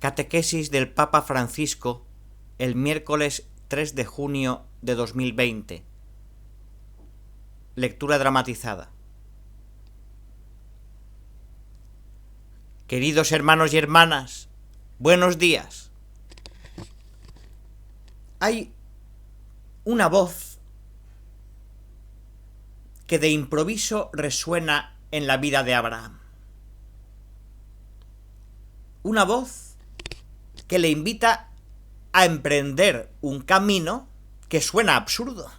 Catequesis del Papa Francisco el miércoles 3 de junio de 2020. Lectura dramatizada. Queridos hermanos y hermanas, buenos días. Hay una voz que de improviso resuena en la vida de Abraham. Una voz que le invita a emprender un camino que suena absurdo.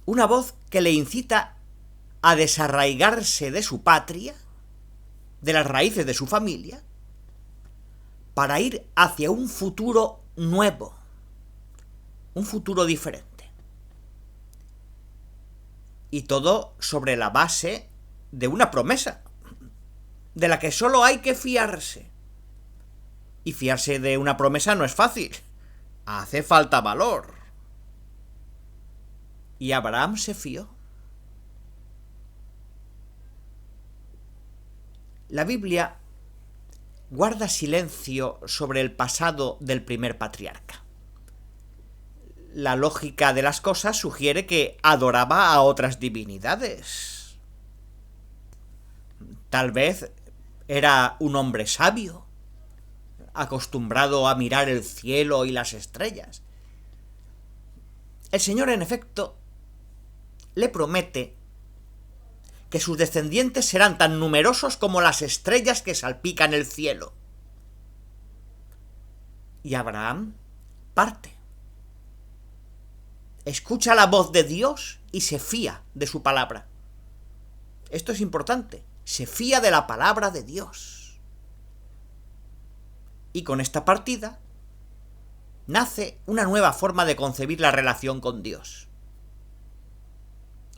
Una voz que le incita a desarraigarse de su patria, de las raíces de su familia, para ir hacia un futuro nuevo, un futuro diferente. Y todo sobre la base de una promesa, de la que solo hay que fiarse. Y fiarse de una promesa no es fácil. Hace falta valor. Y Abraham se fió. La Biblia guarda silencio sobre el pasado del primer patriarca. La lógica de las cosas sugiere que adoraba a otras divinidades. Tal vez era un hombre sabio, acostumbrado a mirar el cielo y las estrellas. El Señor, en efecto, le promete que sus descendientes serán tan numerosos como las estrellas que salpican el cielo. Y Abraham parte. Escucha la voz de Dios y se fía de su palabra. Esto es importante. Se fía de la palabra de Dios. Y con esta partida nace una nueva forma de concebir la relación con Dios.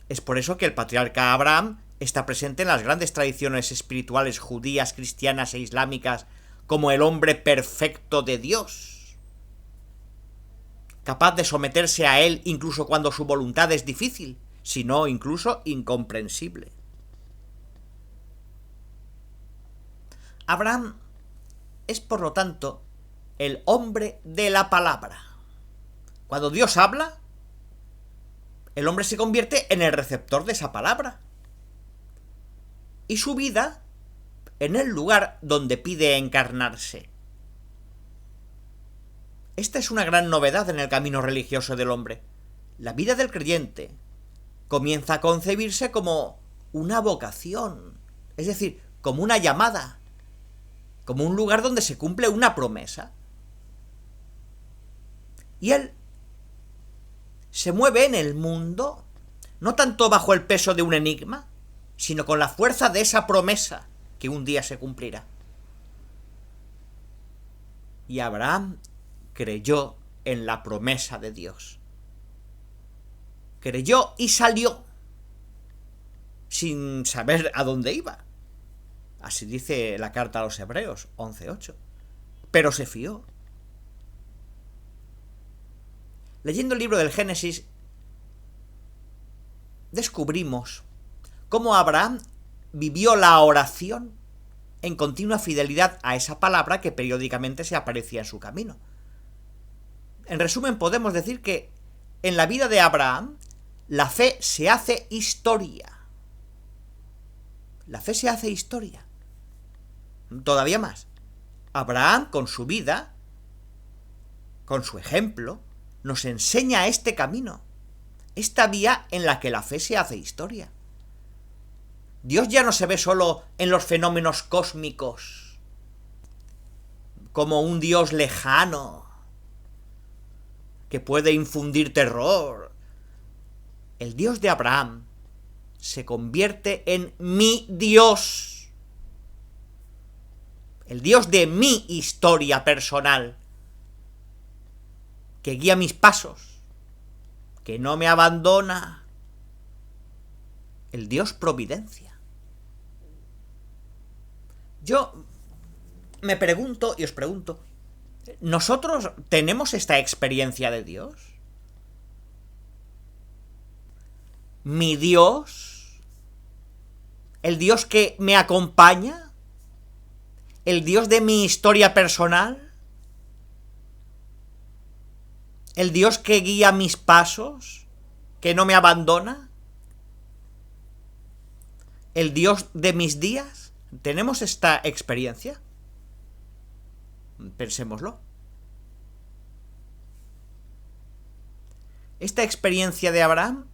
Es por eso que el patriarca Abraham está presente en las grandes tradiciones espirituales judías, cristianas e islámicas como el hombre perfecto de Dios, capaz de someterse a él incluso cuando su voluntad es difícil, si no incluso incomprensible. Abraham es, por lo tanto, el hombre de la palabra. Cuando Dios habla, el hombre se convierte en el receptor de esa palabra. Y su vida en el lugar donde pide encarnarse. Esta es una gran novedad en el camino religioso del hombre. La vida del creyente comienza a concebirse como una vocación, es decir, como una llamada, como un lugar donde se cumple una promesa. Y él se mueve en el mundo, no tanto bajo el peso de un enigma, sino con la fuerza de esa promesa que un día se cumplirá. Y Abraham creyó en la promesa de Dios. Creyó y salió, sin saber a dónde iba. Así dice la carta a los Hebreos 11:8. Pero se fió. Leyendo el libro del Génesis, descubrimos cómo Abraham vivió la oración en continua fidelidad a esa palabra que periódicamente se aparecía en su camino. En resumen, podemos decir que en la vida de Abraham, la fe se hace historia. La fe se hace historia. Todavía más. Abraham, con su vida, con su ejemplo, nos enseña este camino, esta vía en la que la fe se hace historia. Dios ya no se ve solo en los fenómenos cósmicos, como un Dios lejano, que puede infundir terror. El Dios de Abraham se convierte en mi Dios, el Dios de mi historia personal, que guía mis pasos, que no me abandona, el Dios providencia. Yo me pregunto y os pregunto, ¿nosotros tenemos esta experiencia de Dios? ¿Mi Dios? ¿El Dios que me acompaña? ¿El Dios de mi historia personal? ¿El Dios que guía mis pasos? ¿Que no me abandona? ¿El Dios de mis días? ¿Tenemos esta experiencia? Pensémoslo. Esta experiencia de Abraham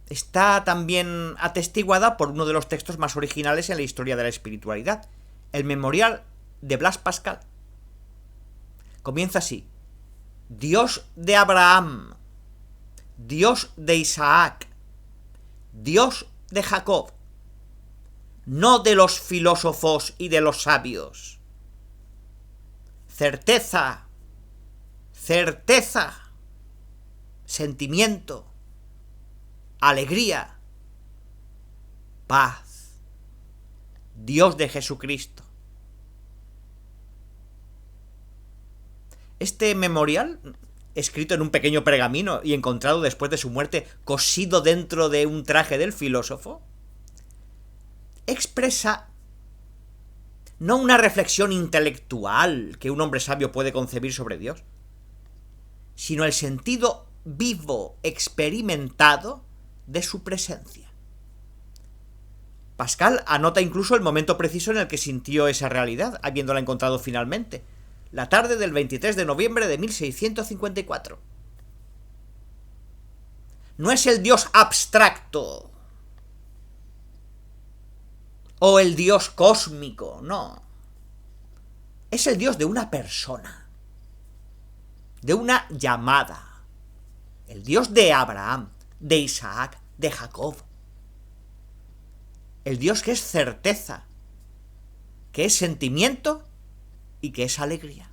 está también atestiguada por uno de los textos más originales en la historia de la espiritualidad, el Memorial de Blas Pascal. Comienza así: Dios de Abraham, Dios de Isaac, Dios de Jacob, no de los filósofos y de los sabios. Certeza, certeza, sentimiento, alegría, paz. Dios de Jesucristo. Este memorial, escrito en un pequeño pergamino y encontrado después de su muerte, cosido dentro de un traje del filósofo, expresa no una reflexión intelectual que un hombre sabio puede concebir sobre Dios, sino el sentido vivo, experimentado de su presencia. Pascal anota incluso el momento preciso en el que sintió esa realidad, habiéndola encontrado finalmente, la tarde del 23 de noviembre de 1654. No es el Dios abstracto o el Dios cósmico, no. Es el Dios de una persona, de una llamada. El Dios de Abraham, de Isaac, de Jacob. El Dios que es certeza, que es sentimiento y que es alegría.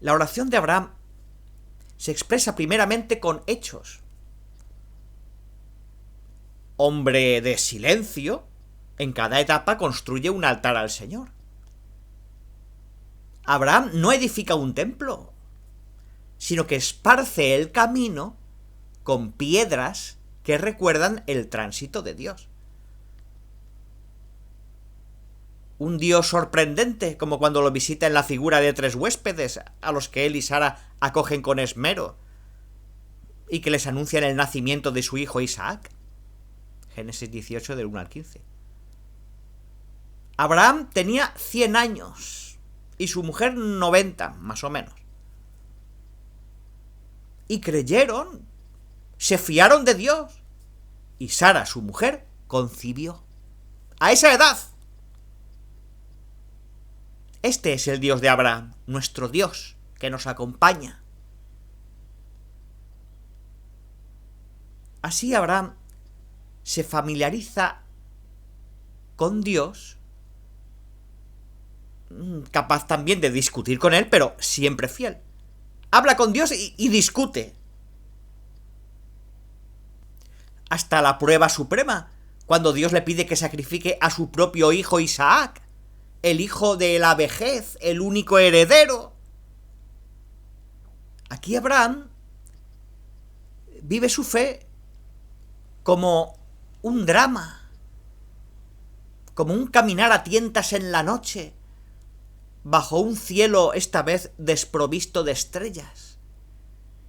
La oración de Abraham se expresa primeramente con hechos. Hombre de silencio, en cada etapa construye un altar al Señor. Abraham no edifica un templo, sino que esparce el camino con piedras que recuerdan el tránsito de Dios. Un Dios sorprendente, como cuando lo visita en la figura de 3 huéspedes, a los que él y Sara acogen con esmero, y que les anuncian el nacimiento de su hijo Isaac. Génesis 18, del 1 al 15. Abraham tenía 100 años, y su mujer 90, más o menos. Y creyeron, se fiaron de Dios, y Sara, su mujer, concibió. A esa edad. Este es el Dios de Abraham, nuestro Dios, que nos acompaña. Así Abraham se familiariza con Dios, capaz también de discutir con él, pero siempre fiel. Habla con Dios y discute. Hasta la prueba suprema, cuando Dios le pide que sacrifique a su propio hijo Isaac, el hijo de la vejez, el único heredero. Aquí Abraham vive su fe como un drama, como un caminar a tientas en la noche, bajo un cielo esta vez desprovisto de estrellas.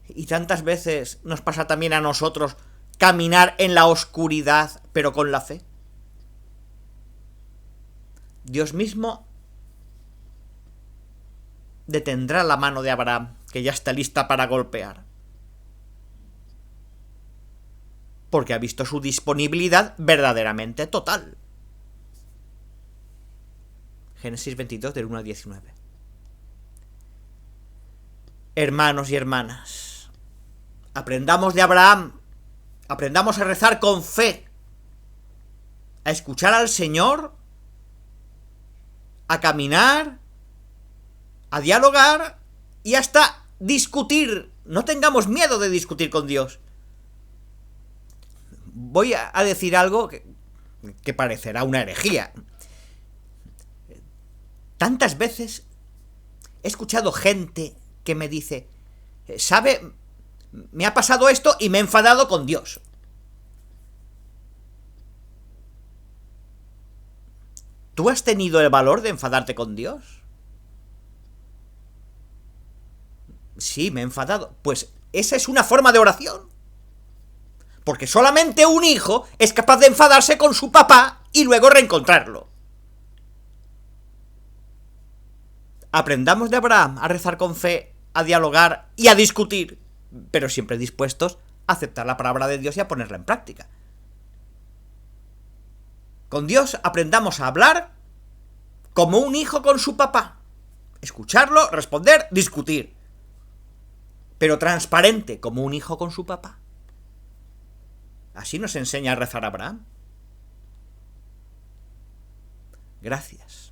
Y tantas veces nos pasa también a nosotros caminar en la oscuridad, pero con la fe. Dios mismo detendrá la mano de Abraham, que ya está lista para golpear, porque ha visto su disponibilidad verdaderamente total. Génesis 22, del 1 al 19. Hermanos y hermanas, aprendamos de Abraham, aprendamos a rezar con fe, a escuchar al Señor, a caminar, a dialogar y hasta discutir. No tengamos miedo de discutir con Dios. Voy a decir algo que parecerá una herejía. Tantas veces he escuchado gente que me dice, ¿sabe? Me ha pasado esto y me he enfadado con Dios. ¿Tú has tenido el valor de enfadarte con Dios? Sí, me he enfadado. Pues esa es una forma de oración. Porque solamente un hijo es capaz de enfadarse con su papá y luego reencontrarlo. Aprendamos de Abraham a rezar con fe, a dialogar y a discutir, pero siempre dispuestos a aceptar la palabra de Dios y a ponerla en práctica. Con Dios aprendamos a hablar como un hijo con su papá. Escucharlo, responder, discutir. Pero transparente como un hijo con su papá. Así nos enseña a rezar Abraham. Gracias.